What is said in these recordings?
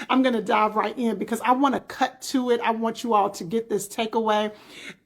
I'm going to dive right in because I want to cut to it. I want you all to get this takeaway.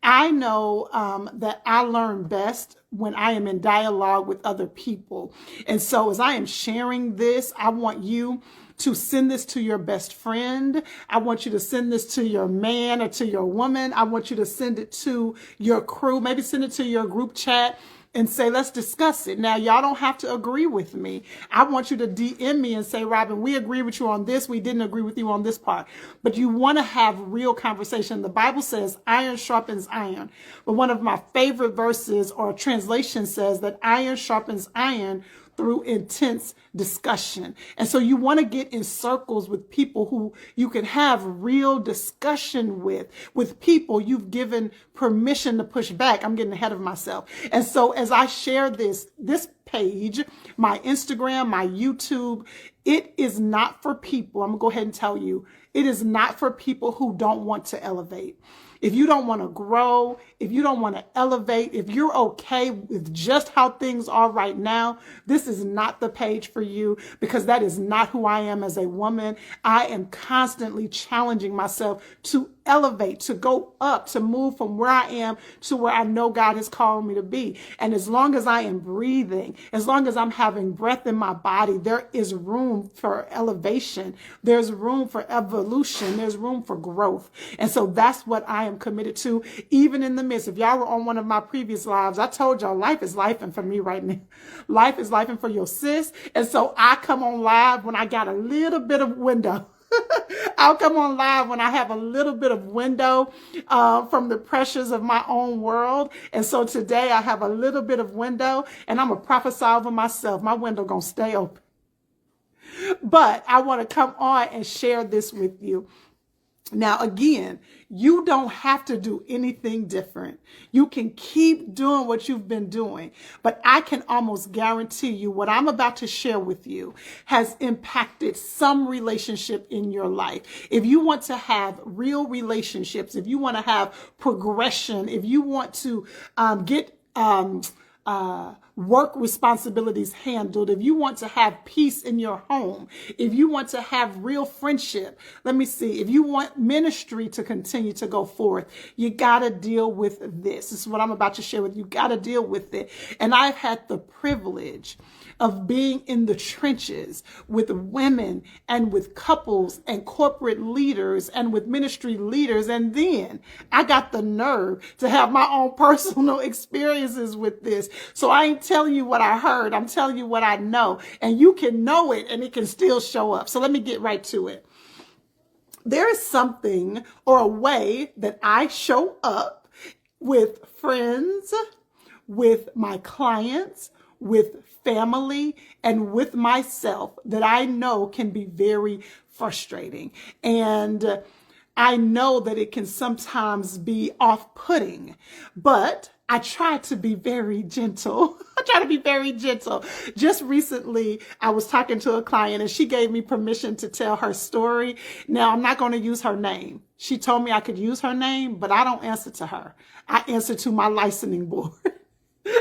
I know that I learn best when I am in dialogue with other people. And so as I am sharing this, I want you to send this to your best friend. I want you to send this to your man or to your woman. I want you to send it to your crew. Maybe send it to your group chat and say, let's discuss it. Now, y'all don't have to agree with me. I want you to DM me and say, Robin, we agree with you on this. We didn't agree with you on this part. But you want to have real conversation. The Bible says iron sharpens iron. But one of my favorite verses or translation says that iron sharpens iron through intense discussion. And so you want to get in circles with people who you can have real discussion with people you've given permission to push back. I'm getting ahead of myself. And so as I share this page, my Instagram, my YouTube, it is not for people. I'm gonna go ahead and tell you, it is not for people who don't want to elevate. If you don't want to grow, if you don't want to elevate, if you're okay with just how things are right now, this is not the page for you, because that is not who I am as a woman. I am constantly challenging myself to elevate, to go up, to move from where I am to where I know God has called me to be. And as long as I am breathing, as long as I'm having breath in my body, there is room for elevation. There's room for evolution. There's room for growth. And so that's what I am committed to, even in the midst. If y'all were on one of my previous lives, I told y'all life is life, and for me right now, life is life, and for your sis. And so I come on live when I got a little bit of window. I'll come on live when I have a little bit of window from the pressures of my own world. And so today I have a little bit of window, and I'm going to prophesy over myself. My window going to stay open. But I want to come on and share this with you. Now, again, you don't have to do anything different. You can keep doing what you've been doing, but I can almost guarantee you what I'm about to share with you has impacted some relationship in your life. If you want to have real relationships, if you want to have progression, if you want to get work responsibilities handled, if you want to have peace in your home, if you want to have real friendship, if you want ministry to continue to go forth, you got to deal with this. This is what I'm about to share with you. You got to deal with it. And I've had the privilege of being in the trenches with women and with couples and corporate leaders and with ministry leaders. And then I got the nerve to have my own personal experiences with this. So I ain't telling you what I heard. I'm telling you what I know. And you can know it and it can still show up. So let me get right to it. There is something or a way that I show up with friends, with my clients, with family, and with myself that I know can be very frustrating. And I know that it can sometimes be off-putting, but I try to be very gentle. I try to be very gentle. Just recently, I was talking to a client and she gave me permission to tell her story. Now, I'm not going to use her name. She told me I could use her name, but I don't answer to her. I answer to my licensing board.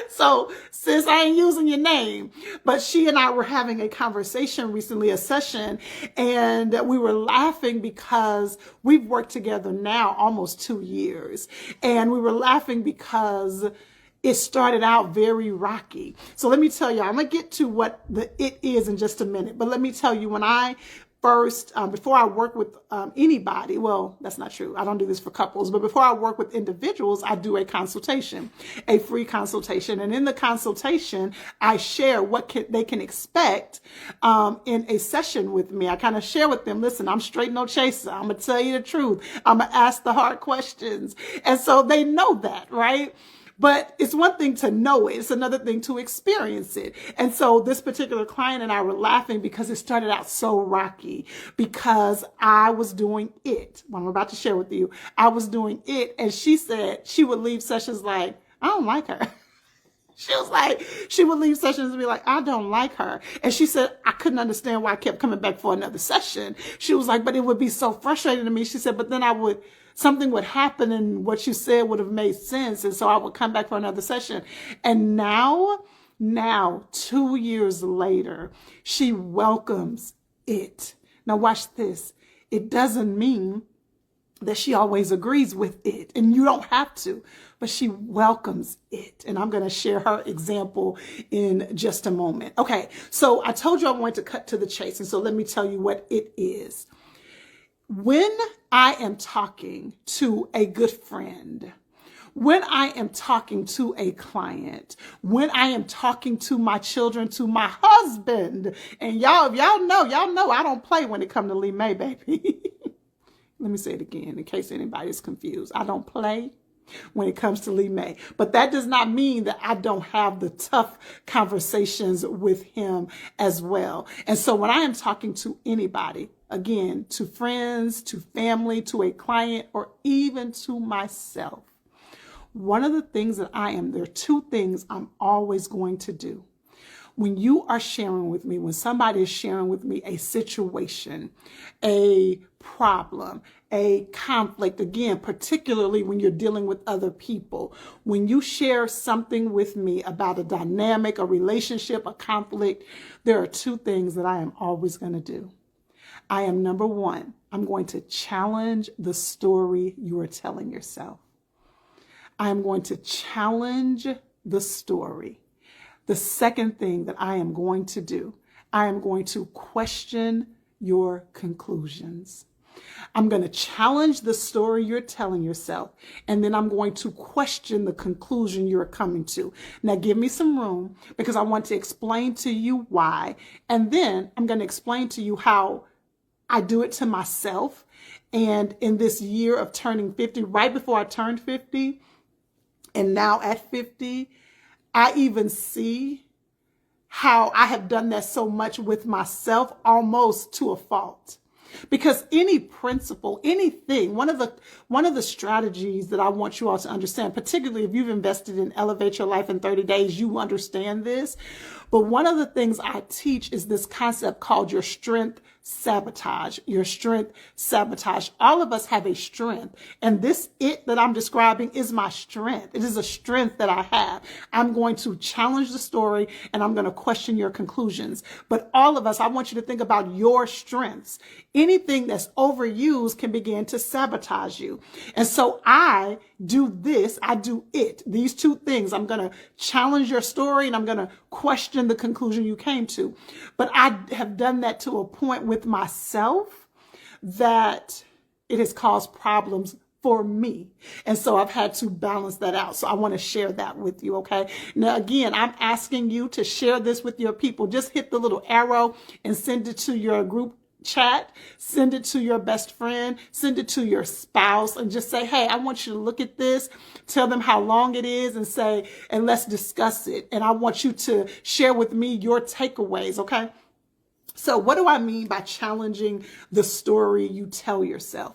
So, sis, I ain't using your name. But she and I were having a conversation recently, a session, and we were laughing because we've worked together now almost 2 years. And we were laughing because it started out very rocky. So let me tell you, I'm going to get to what it is in just a minute. But let me tell you, when I first, before I work with anybody, well, that's not true. I don't do this for couples, but before I work with individuals, I do a consultation, a free consultation. And in the consultation, I share what they can expect in a session with me. I kind of share with them, listen, I'm straight no chaser. I'm going to tell you the truth. I'm going to ask the hard questions. And so they know that, right? But it's one thing to know it. It's another thing to experience it. And so this particular client and I were laughing because it started out so rocky because I was doing it. What I'm about to share with you, I was doing it. And she said she would leave sessions like, I don't like her. She was like, she would leave sessions and be like, I don't like her. And she said, I couldn't understand why I kept coming back for another session. She was like, but it would be so frustrating to me. She said, but then something would happen and what you said would have made sense. And so I would come back for another session. And now 2 years later, she welcomes it. Now watch this. It doesn't mean that she always agrees with it, and you don't have to, but she welcomes it. And I'm going to share her example in just a moment. Okay, so I told you I wanted to cut to the chase, and so let me tell you what it is. When I am talking to a good friend, when I am talking to a client, when I am talking to my children, to my husband, and y'all know I don't play when it comes to Lee May, baby. Let me say it again in case anybody's confused. I don't play when it comes to Lee May. But that does not mean that I don't have the tough conversations with him as well. And so when I am talking to anybody, again, to friends, to family, to a client, or even to myself, one of the things that there are two things I'm always going to do. When you are sharing with me, when somebody is sharing with me a situation, a problem, a conflict, again, particularly when you're dealing with other people, when you share something with me about a dynamic, a relationship, a conflict, there are two things that I am always going to do. I am, number one, I'm going to challenge the story you are telling yourself. I am going to challenge the story. The second thing that I am going to do, I am going to question your conclusions. I'm going to challenge the story you're telling yourself, and then I'm going to question the conclusion you're coming to. Now, give me some room, because I want to explain to you why, and then I'm going to explain to you how I do it to myself. And in this year of turning 50, right before I turned 50, and now at 50, I even see how I have done that so much with myself, almost to a fault. Because any principle, anything, one of the strategies that I want you all to understand, particularly if you've invested in Elevate Your Life in 30 Days, you understand this. But one of the things I teach is this concept called your strength sabotage. Your strength sabotage. All of us have a strength, and this it that I'm describing is my strength. It is a strength that I have. I'm going to challenge the story, and I'm going to question your conclusions. But all of us, I want you to think about your strengths. Anything that's overused can begin to sabotage you. And so I do this, I do it. These two things. I'm going to challenge your story, and I'm going to question the conclusion you came to. But I have done that to a point with myself that it has caused problems for me. And so I've had to balance that out. So I want to share that with you. Okay. Now, again, I'm asking you to share this with your people. Just hit the little arrow and send it to your group chat, send it to your best friend, send it to your spouse, and just say, hey, I want you to look at this, tell them how long it is, and say, and let's discuss it. And I want you to share with me your takeaways. Okay. So what do I mean by challenging the story you tell yourself?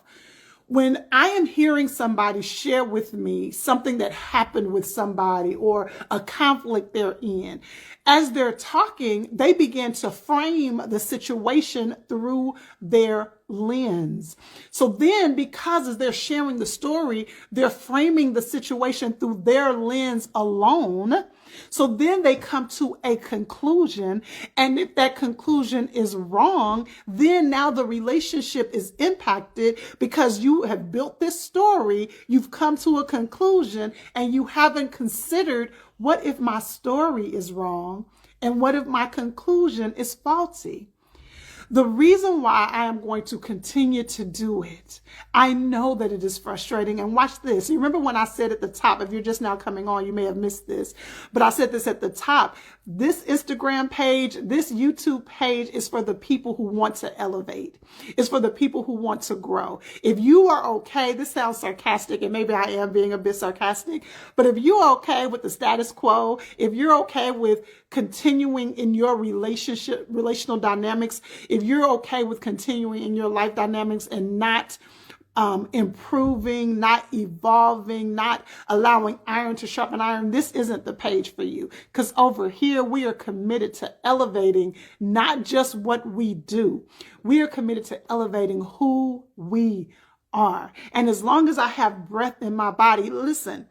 When I am hearing somebody share with me something that happened with somebody or a conflict they're in, as they're talking, they begin to frame the situation through their lens. So then, because as they're sharing the story, they're framing the situation through their lens alone. So then they come to a conclusion. And if that conclusion is wrong, then now the relationship is impacted because you have built this story. You've come to a conclusion and you haven't considered, what if my story is wrong? And what if my conclusion is faulty? The reason why I am going to continue to do it, I know that it is frustrating. And watch this. You remember when I said at the top, if you're just now coming on, you may have missed this, but I said this at the top. This Instagram page, this YouTube page is for the people who want to elevate. It's for the people who want to grow. If you are okay, this sounds sarcastic, and maybe I am being a bit sarcastic, but if you're okay with the status quo, if you're okay with continuing in your relational dynamics, if you're okay with continuing in your life dynamics and not improving, not evolving, not allowing iron to sharpen iron, this isn't the page for you. Because over here, we are committed to elevating not just what we do. We are committed to elevating who we are. And as long as I have breath in my body, listen,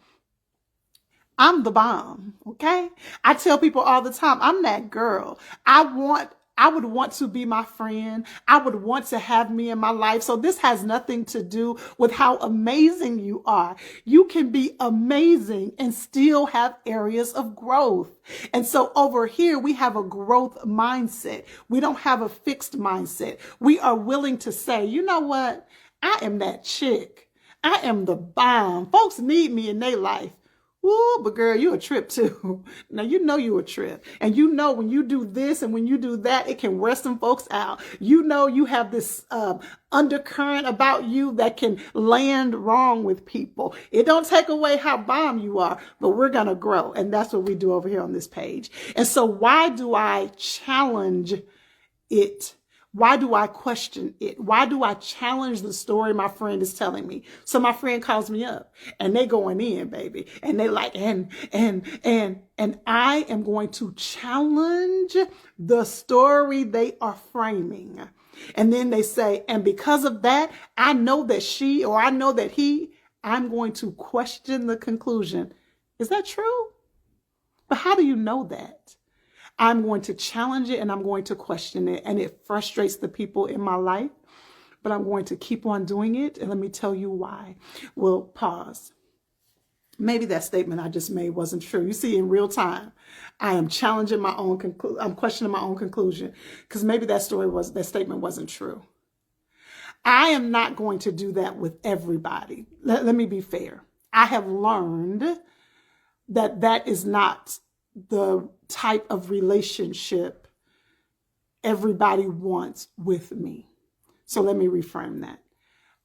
I'm the bomb, okay? I tell people all the time, I'm that girl. I want I would want to be my friend. I would want to have me in my life. So this has nothing to do with how amazing you are. You can be amazing and still have areas of growth. And so over here, we have a growth mindset. We don't have a fixed mindset. We are willing to say, you know what? I am that chick. I am the bomb. Folks need me in their life. Ooh, but girl, you a trip too. Now, you know you a trip. And you know when you do this and when you do that, it can wear some folks out. You know you have this undercurrent about you that can land wrong with people. It don't take away how bomb you are, but we're going to grow. And that's what we do over here on this page. And so why do I challenge it? Why do I question it? Why do I challenge the story my friend is telling me? So my friend calls me up and they going in, baby. And they like, and I am going to challenge the story they are framing. And then they say, and because of that, I know that she, or I know that he, I'm going to question the conclusion. Is that true? But how do you know that? I'm going to challenge it and I'm going to question it. And it frustrates the people in my life, but I'm going to keep on doing it. And let me tell you why. Well, pause. Maybe that statement I just made wasn't true. You see, in real time, I am challenging my own I'm questioning my own conclusion because maybe that statement wasn't true. I am not going to do that with everybody. Let me be fair. I have learned that that is not the type of relationship everybody wants with me. So let me reframe that.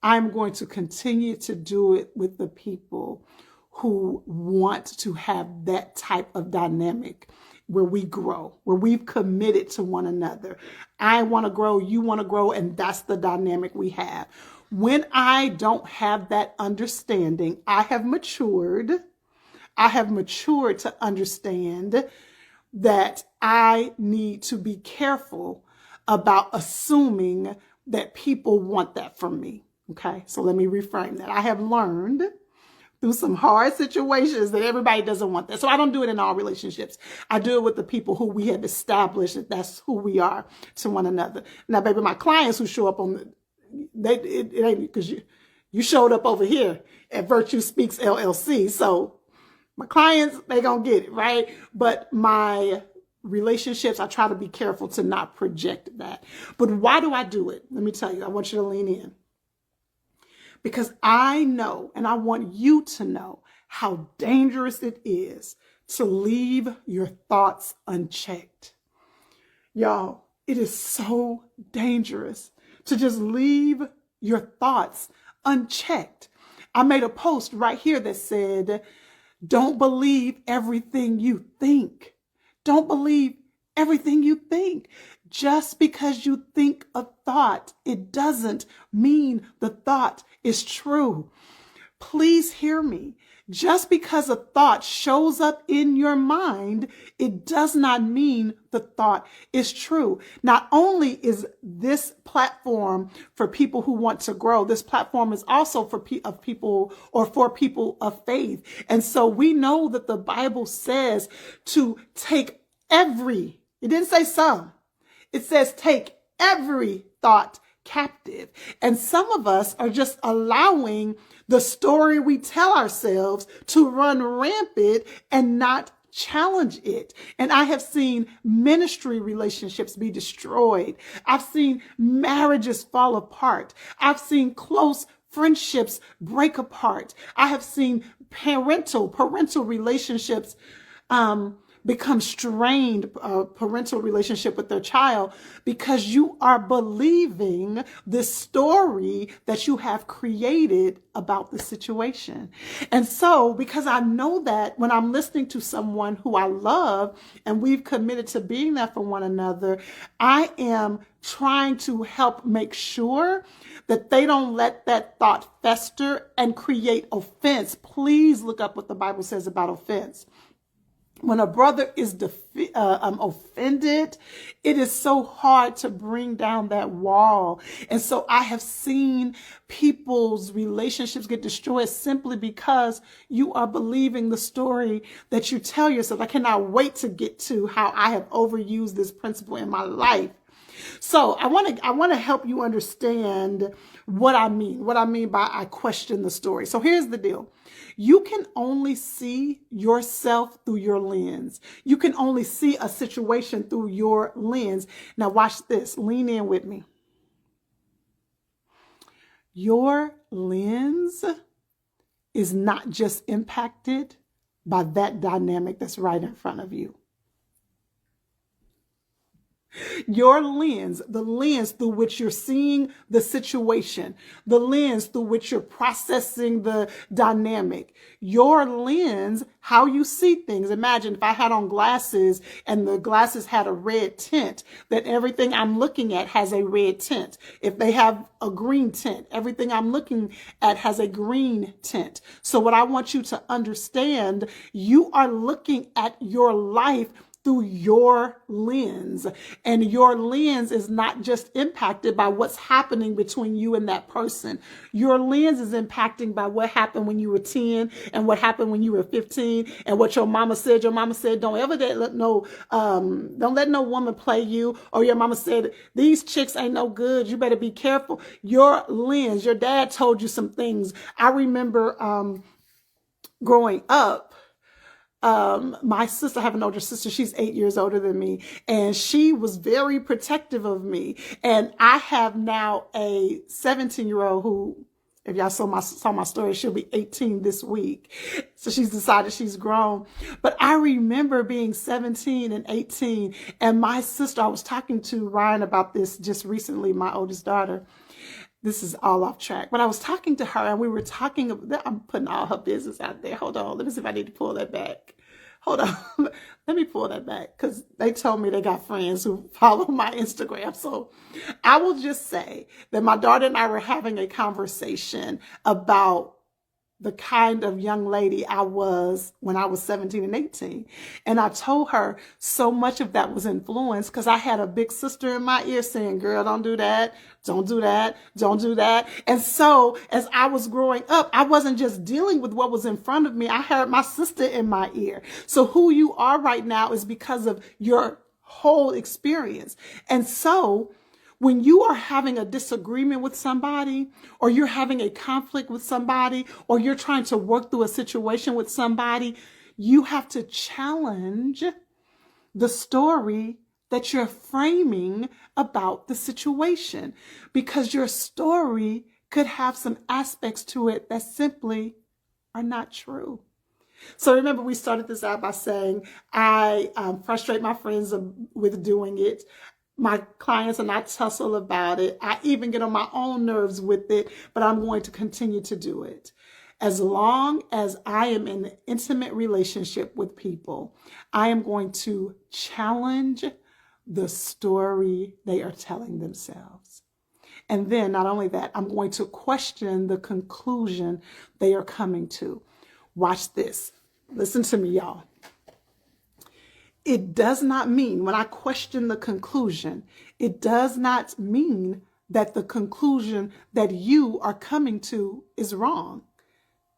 I'm going to continue to do it with the people who want to have that type of dynamic where we grow, where we've committed to one another. I want to grow, you want to grow, and that's the dynamic we have. When I don't have that understanding, I have matured to understand that I need to be careful about assuming that people want that from me. Okay, so let me reframe that. I have learned through some hard situations that everybody doesn't want that. So I don't do it in all relationships. I do it with the people who we have established that that's who we are to one another. Now, baby, my clients who show up on it ain't because you showed up over here at Virtue Speaks LLC. So my clients, they gonna get it, right? But my relationships, I try to be careful to not project that. But why do I do it? Let me tell you, I want you to lean in. Because I know, and I want you to know, how dangerous it is to leave your thoughts unchecked. Y'all, it is so dangerous to just leave your thoughts unchecked. I made a post right here that said, don't believe everything you think. Don't believe everything you think. Just because you think a thought, it doesn't mean the thought is true. Please hear me. Just because a thought shows up in your mind, it does not mean the thought is true. Not only is this platform for people who want to grow, this platform is also for people of faith. And so we know that the Bible says to take it didn't say some, it says take every thought captive. And some of us are just allowing the story we tell ourselves to run rampant and not challenge it. And I have seen ministry relationships be destroyed. I've seen marriages fall apart. I've seen close friendships break apart. I have seen parental relationships become strained, parental relationship with their child, because you are believing the story that you have created about the situation. And so, because I know that when I'm listening to someone who I love and we've committed to being there for one another, I am trying to help make sure that they don't let that thought fester and create offense. Please look up what the Bible says about offense. When a brother is offended, it is so hard to bring down that wall. And so I have seen people's relationships get destroyed simply because you are believing the story that you tell yourself. I cannot wait to get to how I have overused this principle in my life. So I want to help you understand what I mean. What I mean by I question the story. So here's the deal. You can only see yourself through your lens. You can only see a situation through your lens. Now watch this. Lean in with me. Your lens is not just impacted by that dynamic that's right in front of you. Your lens, the lens through which you're seeing the situation, the lens through which you're processing the dynamic, your lens, how you see things. Imagine if I had on glasses and the glasses had a red tint, that everything I'm looking at has a red tint. If they have a green tint, everything I'm looking at has a green tint. So what I want you to understand, you are looking at your life through your lens. And your lens is not just impacted by what's happening between you and that person. Your lens is impacted by what happened when you were 10 and what happened when you were 15 and what your mama said. Your mama said, don't ever let no woman play you. Or your mama said, these chicks ain't no good. You better be careful. Your lens, your dad told you some things. I remember growing up, my sister, I have an older sister, she's 8 years older than me, and she was very protective of me. And I have now a 17-year-old who, if y'all saw my story, she'll be 18 this week. So she's decided she's grown. But I remember being 17 and 18, and my sister, I was talking to Ryan about this just recently, my oldest daughter. This is all off track, but I was talking to her and we were talking about, I'm putting all her business out there. Hold on. Let me see if I need to pull that back. Hold on. Let me pull that back because they told me they got friends who follow my Instagram. So I will just say that my daughter and I were having a conversation about the kind of young lady I was when I was 17 and 18. And I told her so much of that was influenced because I had a big sister in my ear saying, girl, don't do that. Don't do that. Don't do that. And so as I was growing up, I wasn't just dealing with what was in front of me. I heard my sister in my ear. So who you are right now is because of your whole experience. And so when you are having a disagreement with somebody, or you're having a conflict with somebody, or you're trying to work through a situation with somebody, you have to challenge the story that you're framing about the situation, because your story could have some aspects to it that simply are not true. So remember, we started this out by saying, I frustrate my friends with doing it. My clients and I tussle about it. I even get on my own nerves with it, but I'm going to continue to do it. As long as I am in an intimate relationship with people, I am going to challenge the story they are telling themselves. And then not only that, I'm going to question the conclusion they are coming to. Watch this. Listen to me, y'all. It does not mean, when I question the conclusion, it does not mean that the conclusion that you are coming to is wrong.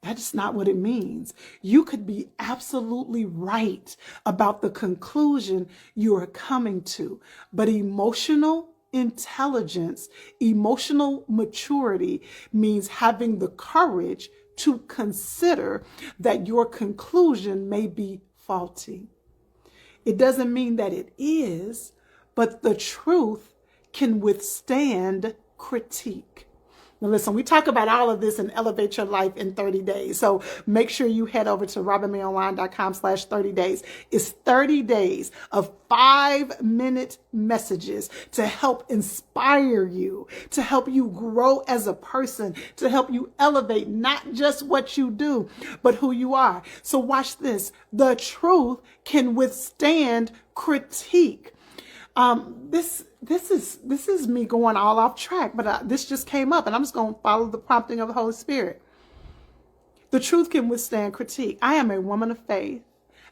That's not what it means. You could be absolutely right about the conclusion you are coming to, but emotional intelligence, emotional maturity means having the courage to consider that your conclusion may be faulty. It doesn't mean that it is, but the truth can withstand critique. Now listen, we talk about all of this and elevate your life in 30 days. So make sure you head over to robinmayonline.com/30 days. It's 30 days of 5-minute messages to help inspire you, to help you grow as a person, to help you elevate not just what you do, but who you are. So watch this. The truth can withstand critique. This is me going all off track, but this just came up and I'm just going to follow the prompting of the Holy Spirit. The truth can withstand critique. I am a woman of faith.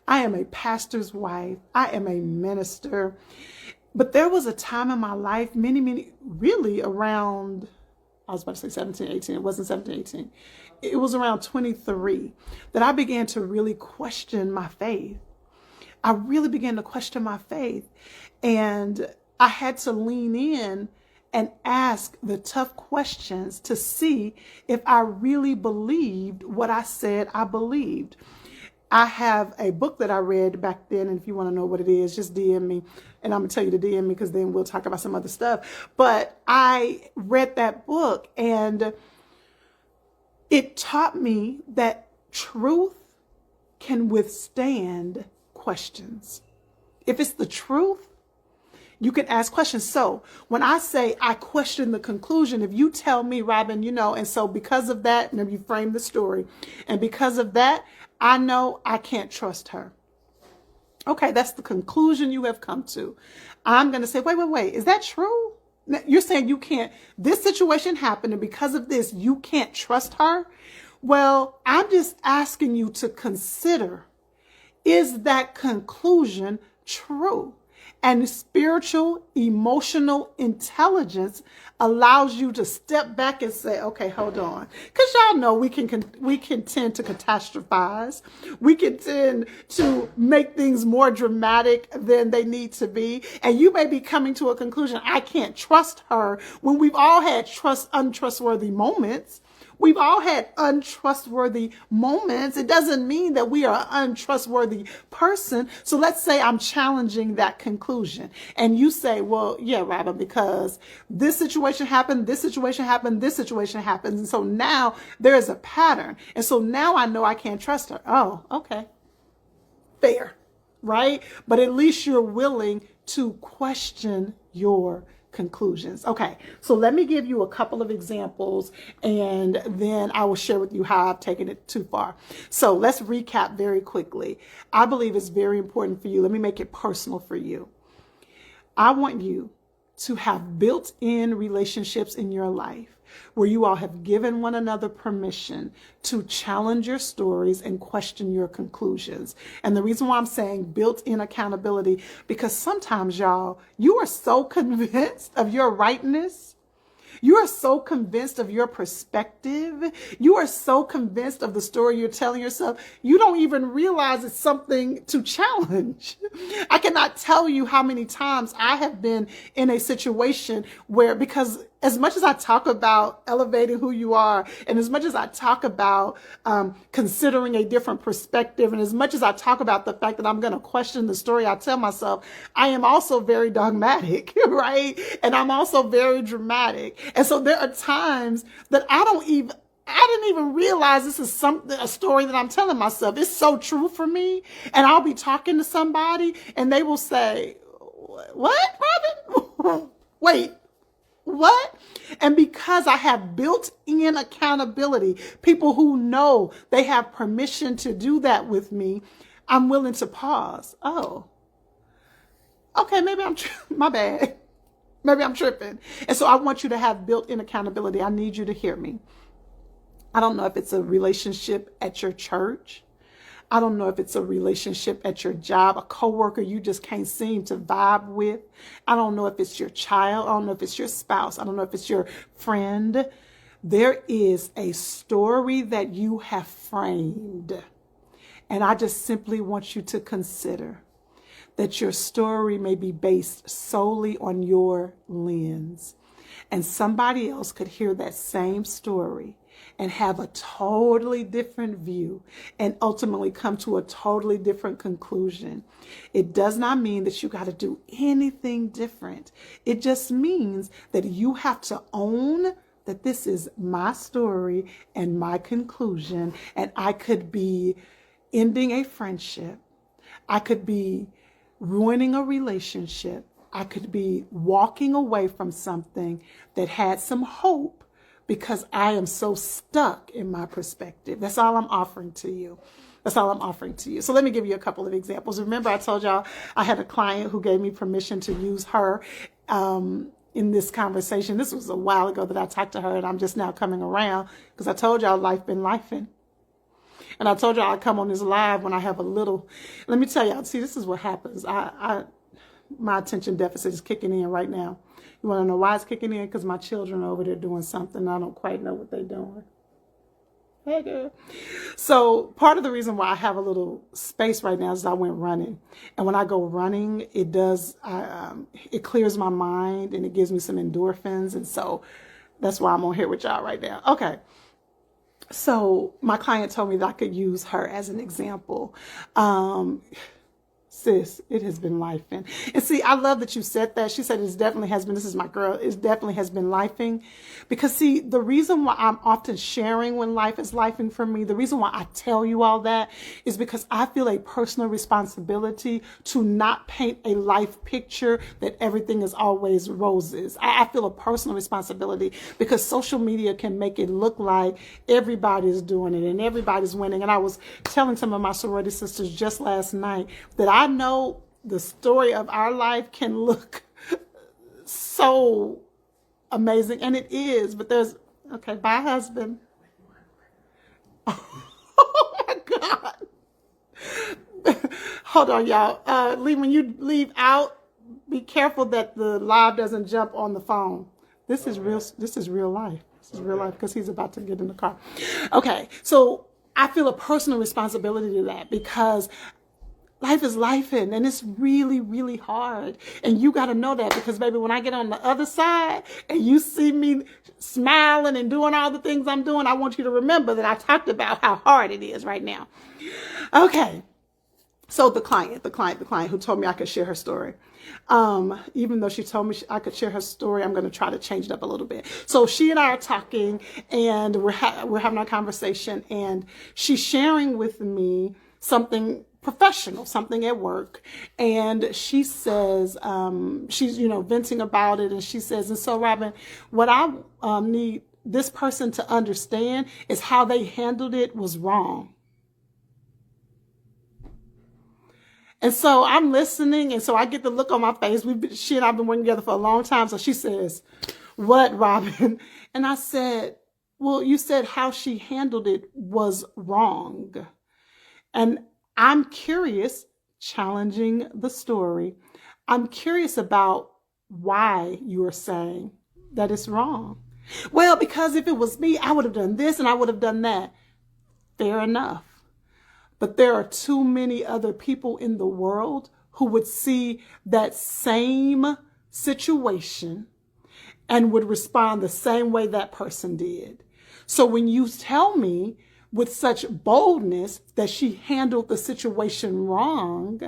I am a pastor's wife. I am a minister. But there was a time in my life, really around, I was about to say 17, 18. It wasn't 17, 18. It was around 23 that I began to really question my faith. I really began to question my faith. And I had to lean in and ask the tough questions to see if I really believed what I said I believed. I have a book that I read back then, and if you want to know what it is, just DM me, and I'm going to tell you to DM me because then we'll talk about some other stuff. But I read that book, and it taught me that truth can withstand questions. If it's the truth, you can ask questions. So when I say I question the conclusion, if you tell me, Robin, and so because of that, and you frame the story, and because of that, I know I can't trust her. Okay, that's the conclusion you have come to. I'm going to say, wait, is that true? You're saying you can't, this situation happened, and because of this, you can't trust her? Well, I'm just asking you to consider, is that conclusion true? And spiritual, emotional intelligence allows you to step back and say, okay, hold on. Because y'all know we can tend to catastrophize. We can tend to make things more dramatic than they need to be. And you may be coming to a conclusion, I can't trust her, when we've all had untrustworthy moments. We've all had untrustworthy moments. It doesn't mean that we are an untrustworthy person. So let's say I'm challenging that conclusion. And you say, well, yeah, Robin, because this situation happened, this situation happened, this situation happened. And so now there is a pattern. And so now I know I can't trust her. Oh, okay. Fair, right? But at least you're willing to question your conclusions. Okay, so let me give you a couple of examples, and then I will share with you how I've taken it too far. So let's recap very quickly. I believe it's very important for you. Let me make it personal for you. I want you to have built-in relationships in your life where you all have given one another permission to challenge your stories and question your conclusions. And the reason why I'm saying built-in accountability, because sometimes, y'all, you are so convinced of your rightness. You are so convinced of your perspective. You are so convinced of the story you're telling yourself. You don't even realize it's something to challenge. I cannot tell you how many times I have been in a situation where, because as much as I talk about elevating who you are, and as much as I talk about considering a different perspective, and as much as I talk about the fact that I'm going to question the story I tell myself, I am also very dogmatic, right? And I'm also very dramatic. And so there are times that I didn't even realize this is a story that I'm telling myself. It's so true for me. And I'll be talking to somebody and they will say, what, Robin? Wait. What? And because I have built-in accountability, people who know they have permission to do that with me, I'm willing to pause. Oh, okay, maybe my bad. Maybe I'm tripping. And so I want you to have built-in accountability. I need you to hear me. I don't know if it's a relationship at your church. I don't know if it's a relationship at your job, a coworker you just can't seem to vibe with. I don't know if it's your child. I don't know if it's your spouse. I don't know if it's your friend. There is a story that you have framed. And I just simply want you to consider that your story may be based solely on your lens. And somebody else could hear that same story and have a totally different view and ultimately come to a totally different conclusion. It does not mean that you got to do anything different. It just means that you have to own that this is my story and my conclusion, and I could be ending a friendship. I could be ruining a relationship. I could be walking away from something that had some hope because I am so stuck in my perspective. That's all I'm offering to you. That's all I'm offering to you. So let me give you a couple of examples. Remember, I told y'all I had a client who gave me permission to use her in this conversation. This was a while ago that I talked to her, and I'm just now coming around because I told y'all life been lifing. And I told y'all I'd come on this live when I have a little. Let me tell y'all, see, this is what happens. My attention deficit is kicking in right now. You want to know why it's kicking in? Because my children are over there doing something. I don't quite know what they're doing. Hey, girl. So part of the reason why I have a little space right now is I went running, and when I go running, it clears my mind and it gives me some endorphins, and so that's why I'm on here with y'all right now. Okay. So my client told me that I could use her as an example. Sis, it has been lifing. And see, I love that you said that. She said it definitely has been, this is my girl, it definitely has been lifing. Because see, the reason why I'm often sharing when life is lifing for me, the reason why I tell you all that is because I feel a personal responsibility to not paint a life picture that everything is always roses. I feel a personal responsibility because social media can make it look like everybody's doing it and everybody's winning. And I was telling some of my sorority sisters just last night that I know the story of our life can look so amazing, and it is, but there's, okay, bye, husband. Oh my God. Hold on, y'all. When you leave out, be careful that the live doesn't jump on the phone. This is real. This is real life. This is real life because he's about to get in the car. Okay, so I feel a personal responsibility to that because life is lifing and it's really, really hard. And you got to know that because, baby, when I get on the other side and you see me smiling and doing all the things I'm doing, I want you to remember that I talked about how hard it is right now. Okay. So the client who told me I could share her story. Even though she told me I could share her story, I'm going to try to change it up a little bit. So she and I are talking and we're having a conversation and she's sharing with me something professional, something at work. And she says, she's, venting about it. And she says, and so Robin, what I need this person to understand is how they handled it was wrong. And so I'm listening, and so I get the look on my face. She and I have been working together for a long time. So she says, what, Robin? And I said, well, you said how she handled it was wrong. And I'm curious, challenging the story. I'm curious about why you are saying that it's wrong. Well, because if it was me, I would have done this and I would have done that. Fair enough. But there are too many other people in the world who would see that same situation and would respond the same way that person did. So when you tell me with such boldness that she handled the situation wrong,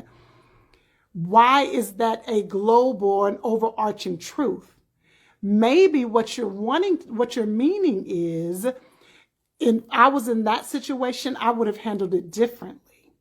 why is that a global or an overarching truth? Maybe what you're meaning is, if I was in that situation, I would have handled it differently,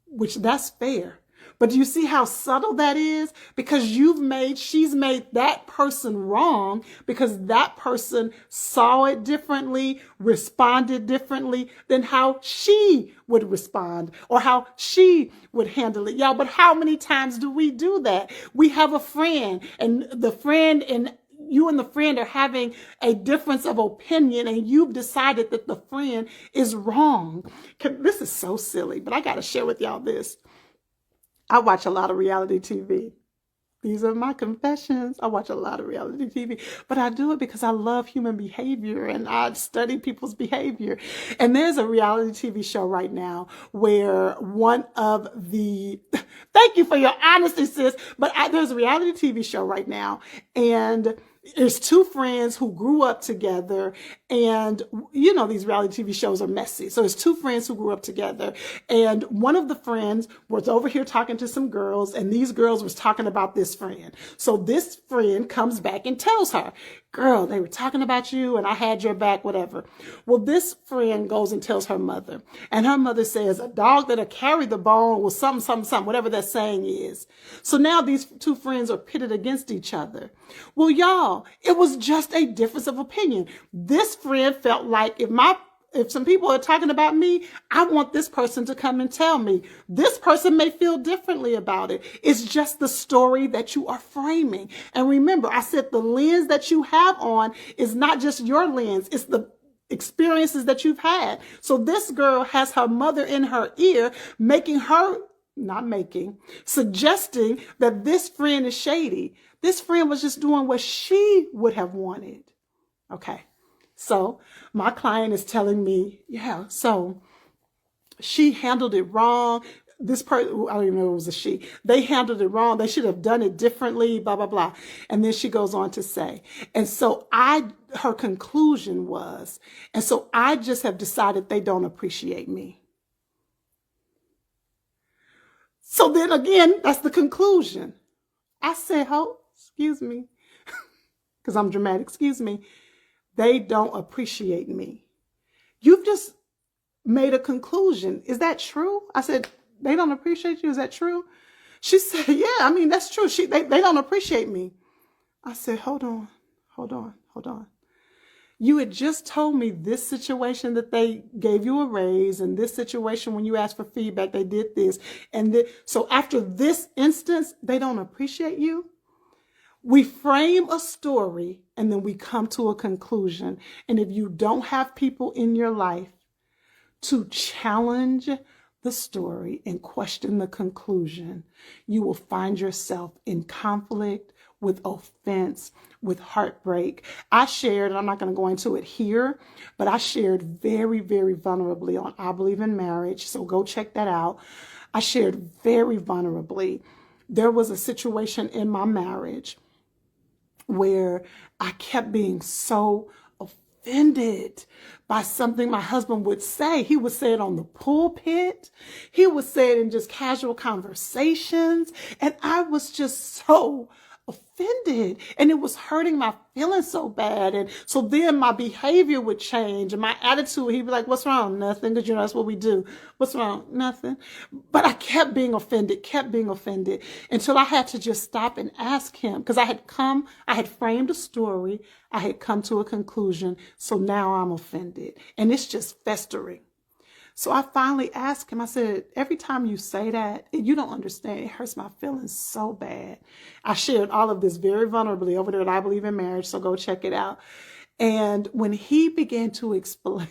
which that's fair. But do you see how subtle that is? Because she's made that person wrong because that person saw it differently, responded differently than how she would respond or how she would handle it. Y'all, but how many times do we do that? We have a friend and you and the friend are having a difference of opinion and you've decided that the friend is wrong. This is so silly, but I got to share with y'all this. I watch a lot of reality TV. These are my confessions. I watch a lot of reality TV, but I do it because I love human behavior and I study people's behavior. And there's a reality TV show right now where thank you for your honesty, sis, but there's a reality TV show right now and there's two friends who grew up together and, these reality TV shows are messy. So there's two friends who grew up together and one of the friends was over here talking to some girls and these girls was talking about this friend. So this friend comes back and tells her, girl, they were talking about you and I had your back, whatever. Well, this friend goes and tells her mother and her mother says a dog that'll carry the bone will something, whatever that saying is. So now these two friends are pitted against each other. Well, y'all, it was just a difference of opinion. This friend felt like if some people are talking about me, I want this person to come and tell me. This person may feel differently about it. It's just the story that you are framing. And remember, I said the lens that you have on is not just your lens. It's the experiences that you've had. So this girl has her mother in her ear, suggesting that this friend is shady. This friend was just doing what she would have wanted. Okay. So my client is telling me, yeah, so she handled it wrong. This person, I don't even know if it was a she. They handled it wrong. They should have done it differently, blah, blah, blah. And then she goes on to say, and so her conclusion was, and so I just have decided they don't appreciate me. So then again, that's the conclusion. I said, oh, excuse me, because I'm dramatic, excuse me. They don't appreciate me. You've just made a conclusion. Is that true? I said, they don't appreciate you. Is that true? She said, yeah, I mean, that's true. They don't appreciate me. I said, hold on. You had just told me this situation that they gave you a raise, and this situation when you asked for feedback, they did this. So after this instance, they don't appreciate you. We frame a story and then we come to a conclusion. And if you don't have people in your life to challenge the story and question the conclusion, you will find yourself in conflict, with offense, with heartbreak. I shared, and I'm not going to go into it here, but I shared very, very vulnerably on I Believe in Marriage. So go check that out. I shared very vulnerably. There was a situation in my marriage where I kept being so offended by something my husband would say. He would say it on the pulpit. He would say it in just casual conversations. And I was just so offended, and it was hurting my feelings so bad. And so then my behavior would change and my attitude, he'd be like, what's wrong? Nothing. Because that's what we do. What's wrong? Nothing. But I kept being offended until I had to just stop and ask him, because I had framed a story. I had come to a conclusion. So now I'm offended and it's just festering. So I finally asked him, I said, every time you say that, you don't understand. It hurts my feelings so bad. I shared all of this very vulnerably over there at I Believe in Marriage, so go check it out. And when he began to explain,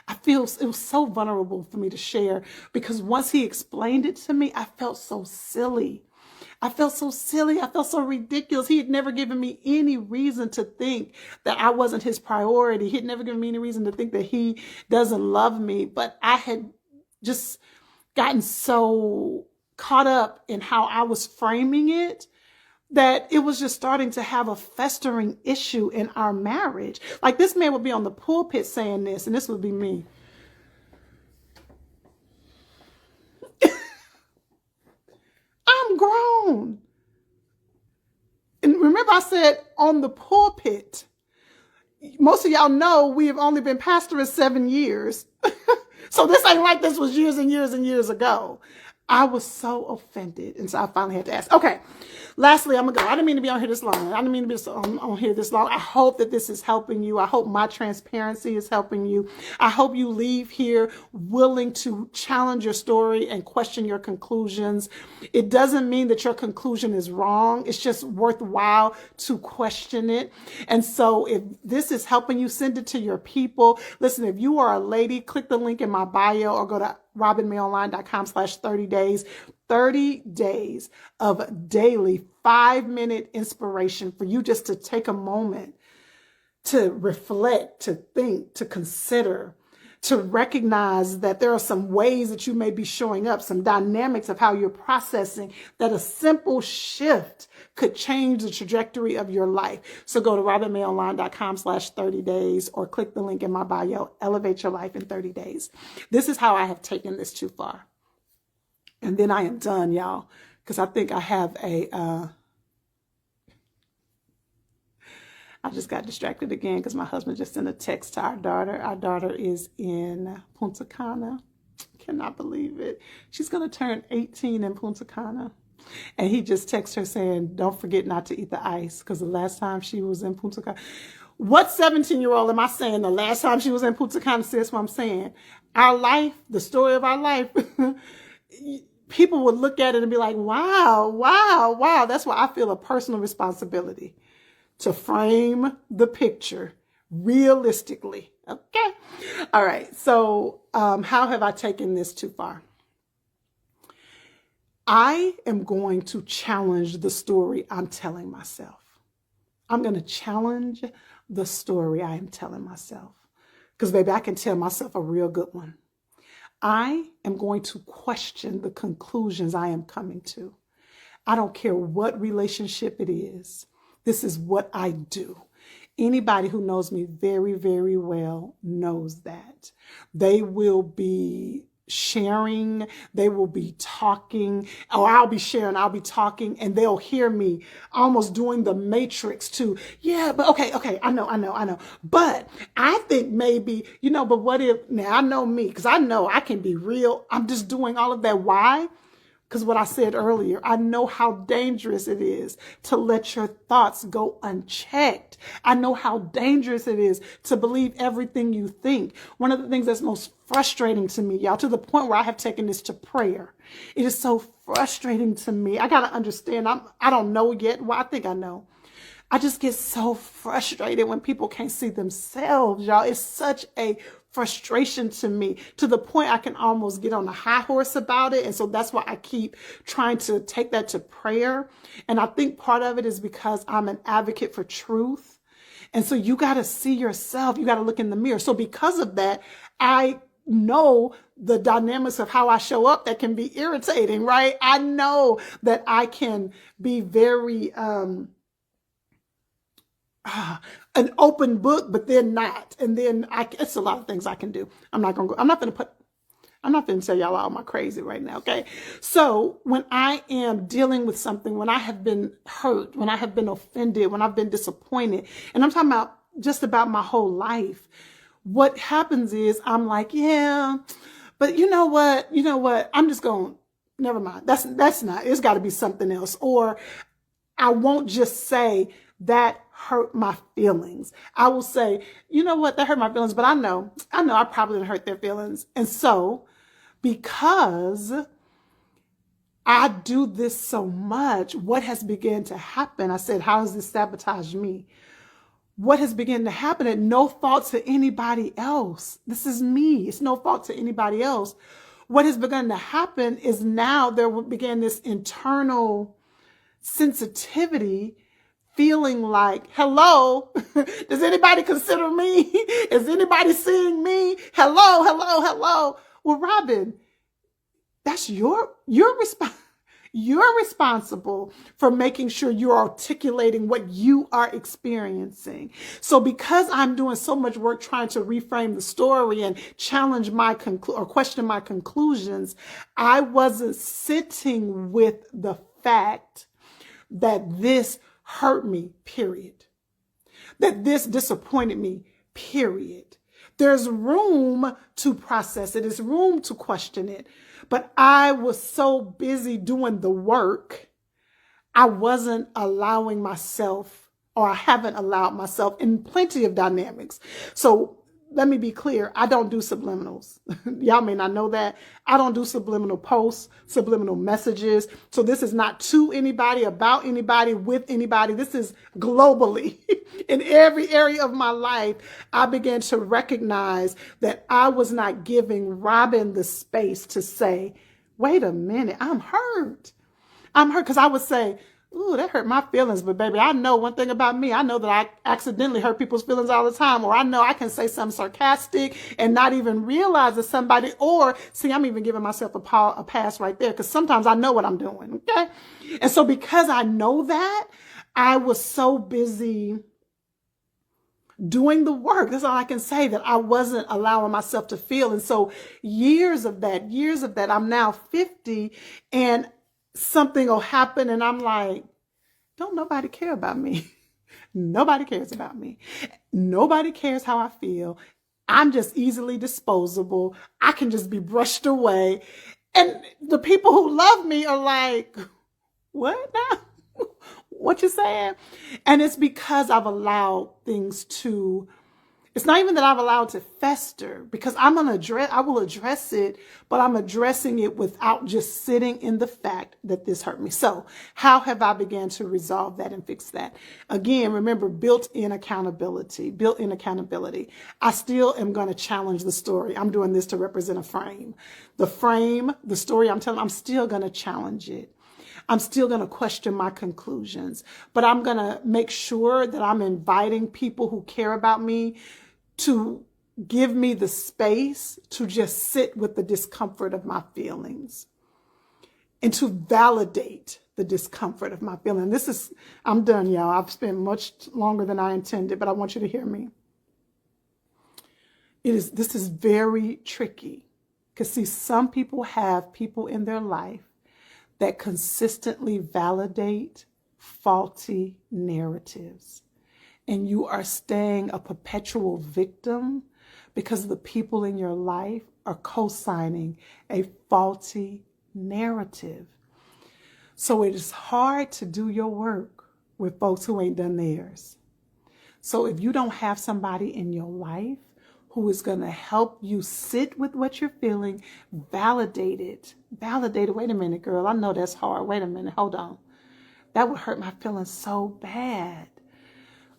I feel it was so vulnerable for me to share, because once he explained it to me, I felt so silly. I felt so ridiculous. He had never given me any reason to think that I wasn't his priority. He had never given me any reason to think that he doesn't love me. But I had just gotten so caught up in how I was framing it that it was just starting to have a festering issue in our marriage. Like, this man would be on the pulpit saying this, and this would be me. I'm grown. And remember, I said on the pulpit. Most of y'all know we have only been pastoring 7 years. So this ain't like this was years and years and years ago. I was so offended. And so I finally had to ask. Okay. Lastly, I'm going to go. I didn't mean to be on here this long. I didn't mean to be on here this long. I hope that this is helping you. I hope my transparency is helping you. I hope you leave here willing to challenge your story and question your conclusions. It doesn't mean that your conclusion is wrong. It's just worthwhile to question it. And so if this is helping you, send it to your people. Listen, if you are a lady, click the link in my bio or go to robinmayonline.com/30 days. 30 days of daily 5-minute inspiration for you just to take a moment to reflect, to think, to consider, to recognize that there are some ways that you may be showing up, some dynamics of how you're processing, that a simple shift could change the trajectory of your life. So go to robinmayonline.com/30 days or click the link in my bio, elevate your life in 30 days. This is how I have taken this too far. And then I am done, y'all, because I think I have I just got distracted again because my husband just sent a text to our daughter. Our daughter is in Punta Cana. Cannot believe it. She's going to turn 18 in Punta Cana. And he just texted her saying, don't forget not to eat the ice, because the last time she was in Punta Cana. What 17-year-old am I saying the last time she was in Punta Cana? See, that's what I'm saying. Our life, the story of our life, people would look at it and be like, wow, wow, wow. That's why I feel a personal responsibility to frame the picture realistically. Okay. All right. So how have I taken this too far? I am going to challenge the story I'm telling myself. I'm going to challenge the story I am telling myself. Because, baby, I can tell myself a real good one. I am going to question the conclusions I am coming to. I don't care what relationship it is. This is what I do. Anybody who knows me very, very well knows that. They will be sharing, they will be talking, or I'll be sharing, I'll be talking, and they'll hear me almost doing the matrix too. Yeah, but okay, I know. But I think maybe, but what if, now I know me, because I know I can be real. I'm just doing all of that. Why? Because what I said earlier, I know how dangerous it is to let your thoughts go unchecked. I know how dangerous it is to believe everything you think. One of the things that's most frustrating to me, y'all, to the point where I have taken this to prayer. It is so frustrating to me. I got to understand. I don't know yet. Well, I think I know. I just get so frustrated when people can't see themselves, y'all. It's such a frustration to me, to the point I can almost get on a high horse about it. And so that's why I keep trying to take that to prayer. And I think part of it is because I'm an advocate for truth. And so you got to see yourself. You got to look in the mirror. So because of that, I know the dynamics of how I show up that can be irritating, right? I know that I can be very, an open book, but then not. And then it's a lot of things I can do. I'm not going to tell y'all all my crazy right now. Okay. So when I am dealing with something, when I have been hurt, when I have been offended, when I've been disappointed, and I'm talking about just about my whole life, what happens is I'm like, yeah, but you know what? I'm just going, never mind. That's not, it's got to be something else. Or I won't just say that hurt my feelings. I will say, you know what, that hurt my feelings, but I know I probably didn't hurt their feelings. And so because I do this so much, what has begun to happen? I said, how has this sabotaged me? What has begun to happen at no fault to anybody else? This is me. It's no fault to anybody else. What has begun to happen is now there began this internal sensitivity, feeling like, hello, does anybody consider me? Is anybody seeing me? Hello. Well, Robin, that's you're responsible for making sure you're articulating what you are experiencing. So because I'm doing so much work trying to reframe the story and challenge or question my conclusions, I wasn't sitting with the fact that this hurt me, period. That this disappointed me, period. There's room to process it. There's room to question it. But I was so busy doing the work, I wasn't allowing myself, or I haven't allowed myself in plenty of dynamics. So let me be clear. I don't do subliminals. Y'all may not know that. I don't do subliminal posts, subliminal messages. So this is not to anybody, about anybody, with anybody. This is globally. In every area of my life, I began to recognize that I was not giving Robin the space to say, wait a minute, I'm hurt. I'm hurt, because I would say, ooh, that hurt my feelings. But baby, I know one thing about me. I know that I accidentally hurt people's feelings all the time. Or I know I can say something sarcastic and not even realize that somebody, or see, I'm even giving myself a pass right there, because sometimes I know what I'm doing. Okay. And so because I know that, I was so busy doing the work. That's all I can say, that I wasn't allowing myself to feel. And so years of that, I'm now 50, and something will happen and I'm like, don't nobody care about me. Nobody cares about me. Nobody cares how I feel. I'm just easily disposable. I can just be brushed away. And the people who love me are like, what now? What you saying? And it's because I've allowed things to, it's not even that I've allowed to fester, because I will address it, but I'm addressing it without just sitting in the fact that this hurt me. So how have I began to resolve that and fix that? Again, remember, built-in accountability. I still am going to challenge the story. I'm doing this to represent a frame. The story I'm telling, I'm still going to challenge it. I'm still going to question my conclusions, but I'm going to make sure that I'm inviting people who care about me to give me the space to just sit with the discomfort of my feelings and to validate the discomfort of my feeling. I'm done, y'all. I've spent much longer than I intended, but I want you to hear me. This is very tricky because, see, some people have people in their life that consistently validate faulty narratives. And you are staying a perpetual victim because the people in your life are co-signing a faulty narrative. So it is hard to do your work with folks who ain't done theirs. So if you don't have somebody in your life who is going to help you sit with what you're feeling, validate it. Wait a minute, girl. I know that's hard. Wait a minute. Hold on. That would hurt my feelings so bad.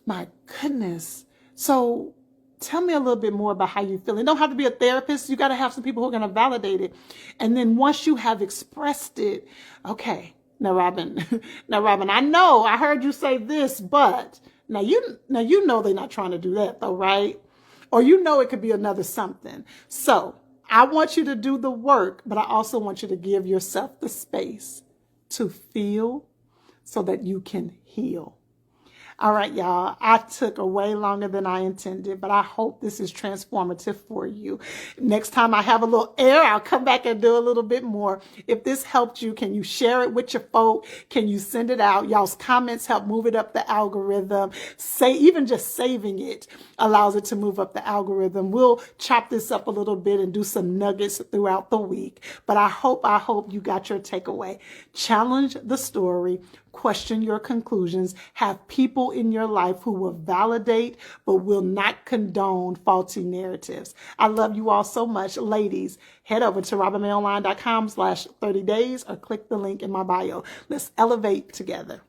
My goodness. So tell me a little bit more about how you feel. It don't have to be a therapist. You got to have some people who are going to validate it. And then once you have expressed it, okay, now Robin, I heard you say this, but now you know they're not trying to do that though, right? Or you know it could be another something. So I want you to do the work, but I also want you to give yourself the space to feel so that you can heal. All right, y'all, I took way longer than I intended, but I hope this is transformative for you. Next time I have a little air, I'll come back and do a little bit more. If this helped you, can you share it with your folk? Can you send it out? Y'all's comments help move it up the algorithm. Even just saving it allows it to move up the algorithm. We'll chop this up a little bit and do some nuggets throughout the week. But I hope you got your takeaway. Challenge the story. Question your conclusions. Have people in your life who will validate but will not condone faulty narratives. I love you all so much. Ladies, head over to robinmayonline.com/30days or click the link in my bio. Let's elevate together.